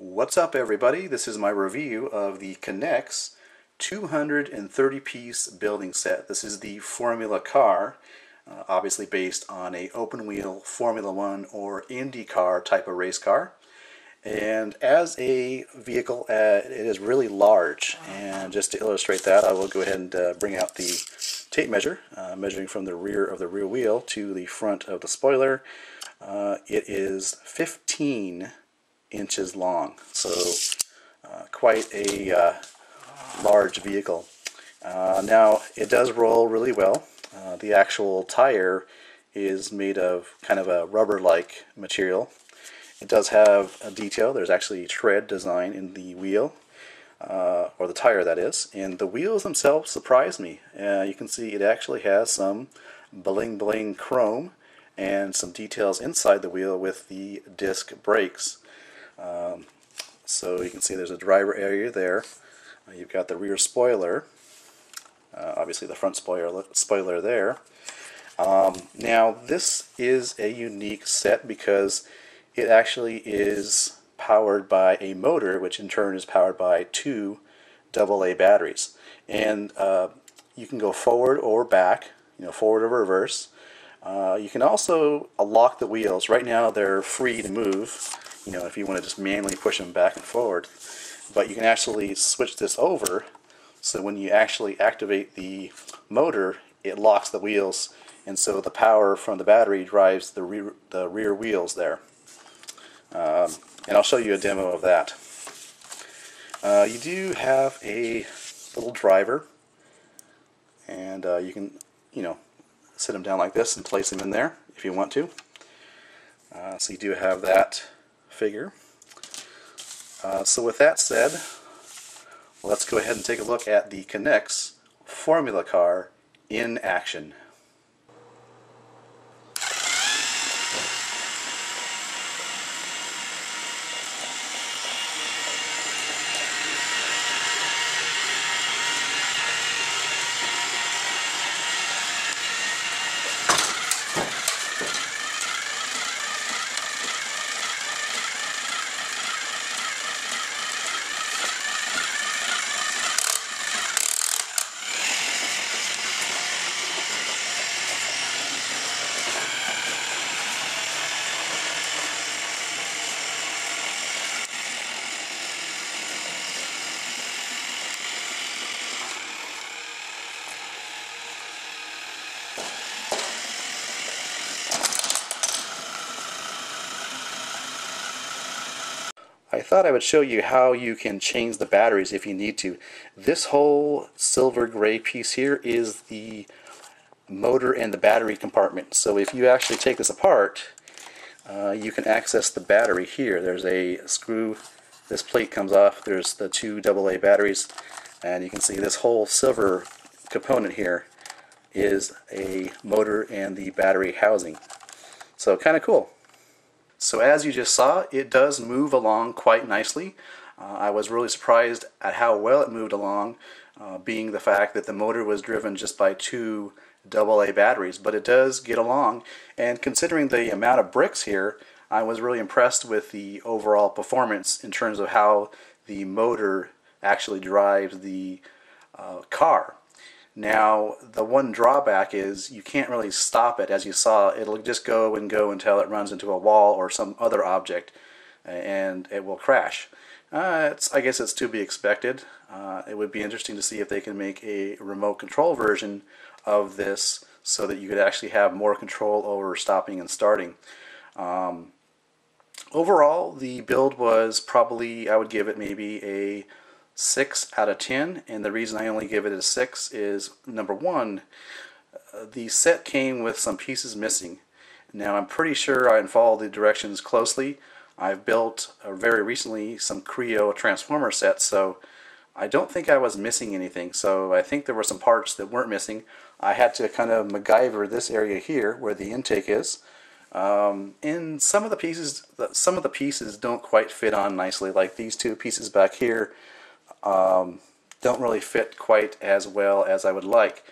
What's up, everybody? This is my review of the K'NEX 230-piece building set. This is the Formula car, obviously based on a open-wheel Formula One or Indy car type of race car. And as a vehicle, it is really large. And just to illustrate that, I will go ahead and bring out the tape measure, measuring from the rear of the rear wheel to the front of the spoiler. It is 15 inches long, so quite a large vehicle. Now it does roll really well. The actual tire is made of kind of a rubber-like material. It does have a detail. There's actually tread design in the wheel, or the tire that is, and the wheels themselves surprised me. You can see it actually has some bling bling chrome and some details inside the wheel with the disc brakes. So you can see there's a driver area there. You've got the rear spoiler, obviously the front spoiler there. Now this is a unique set because it actually is powered by a motor, which in turn is powered by two AA batteries. And you can go forward or back, forward or reverse. You can also lock the wheels. Right now they're free to move, if you want to just manually push them back and forward. But you can actually switch this over, so when you actually activate the motor, it locks the wheels, and so the power from the battery drives the rear wheels there. And I'll show you a demo of that. You do have a little driver, and you can, sit him down like this and place him in there if you want to. So you do have that figure. So with that said, let's go ahead and take a look at the K'NEX Formula car in action. I thought I would show you how you can change the batteries if you need to. This whole silver gray piece here is the motor and the battery compartment. So if you actually take this apart, you can access the battery here. There's a screw, this plate comes off, there's the two AA batteries, and you can see this whole silver component here is a motor and the battery housing. So kind of cool. So as you just saw, it does move along quite nicely. I was really surprised at how well it moved along, being the fact that the motor was driven just by two AA batteries, but it does get along. And considering the amount of bricks here, I was really impressed with the overall performance in terms of how the motor actually drives the car. Now, the one drawback is you can't really stop it. As you saw, it'll just go until it runs into a wall or some other object, and it will crash. I guess it's to be expected. It would be interesting to see if they can make a remote control version of this so that you could actually have more control over stopping and starting. Overall, the build was probably, I would give it maybe a 6 out of 10, and the reason I only give it a 6 is, number one, the set came with some pieces missing. Now I'm pretty sure I followed the directions closely. I've built very recently some Creo transformer sets, so I don't think I was missing anything. So I think there were some parts that weren't missing. I had to kind of MacGyver this area here where the intake is. And some of the pieces don't quite fit on nicely, like these two pieces back here. Don't really fit quite as well as I would like.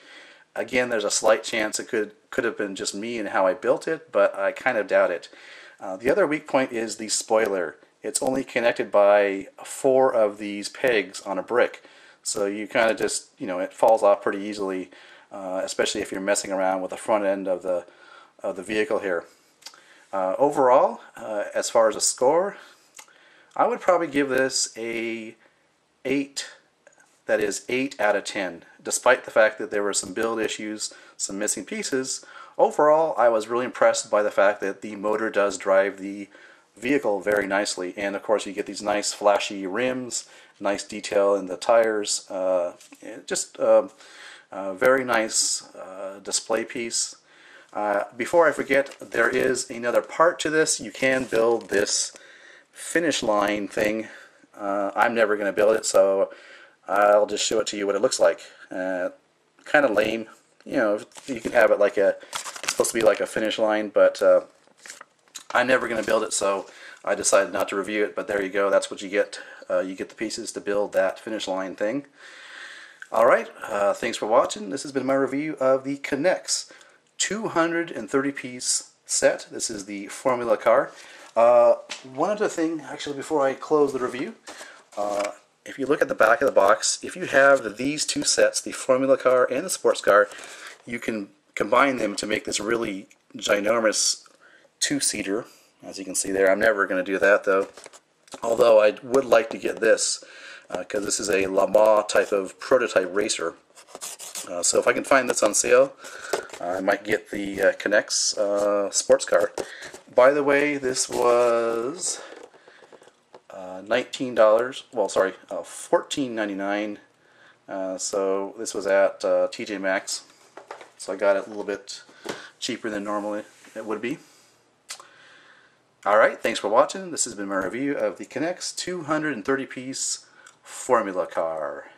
Again, there's a slight chance it could have been just me and how I built it, but I kind of doubt it. The other weak point is the spoiler. it's only connected by 4 of these pegs on a brick. So you kind of just, it falls off pretty easily, especially if you're messing around with the front end of the vehicle here. Overall, as far as a score, I would probably give this a 8. That is 8 out of 10. Despite the fact that there were some build issues, some missing pieces, overall I was really impressed by the fact that the motor does drive the vehicle very nicely. And of course you get these nice flashy rims, nice detail in the tires, just a very nice display piece. Before I forget, there is another part to this. You can build this finish line thing. I'm never going to build it, so I'll just show it to you what it looks like. Kind of lame. You can have it like it's supposed to be like a finish line, but I'm never going to build it, so I decided not to review it. But there you go. That's what you get. You get the pieces to build that finish line thing. Alright, thanks for watching. This has been my review of the K'NEX 230 piece set. This is the Formula car. One other thing, actually, before I close the review, if you look at the back of the box, if you have these two sets, the Formula car and the sports car, you can combine them to make this really ginormous two-seater, as you can see there. I'm never going to do that, though, although I would like to get this, because this is a Le Mans type of prototype racer. So if I can find this on sale, I might get the K'NEX sports car. By the way, this was $19. Well, sorry, $14.99. So this was at TJ Maxx. So I got it a little bit cheaper than normally it would be. Alright, thanks for watching. This has been my review of the K'NEX 230 piece Formula car.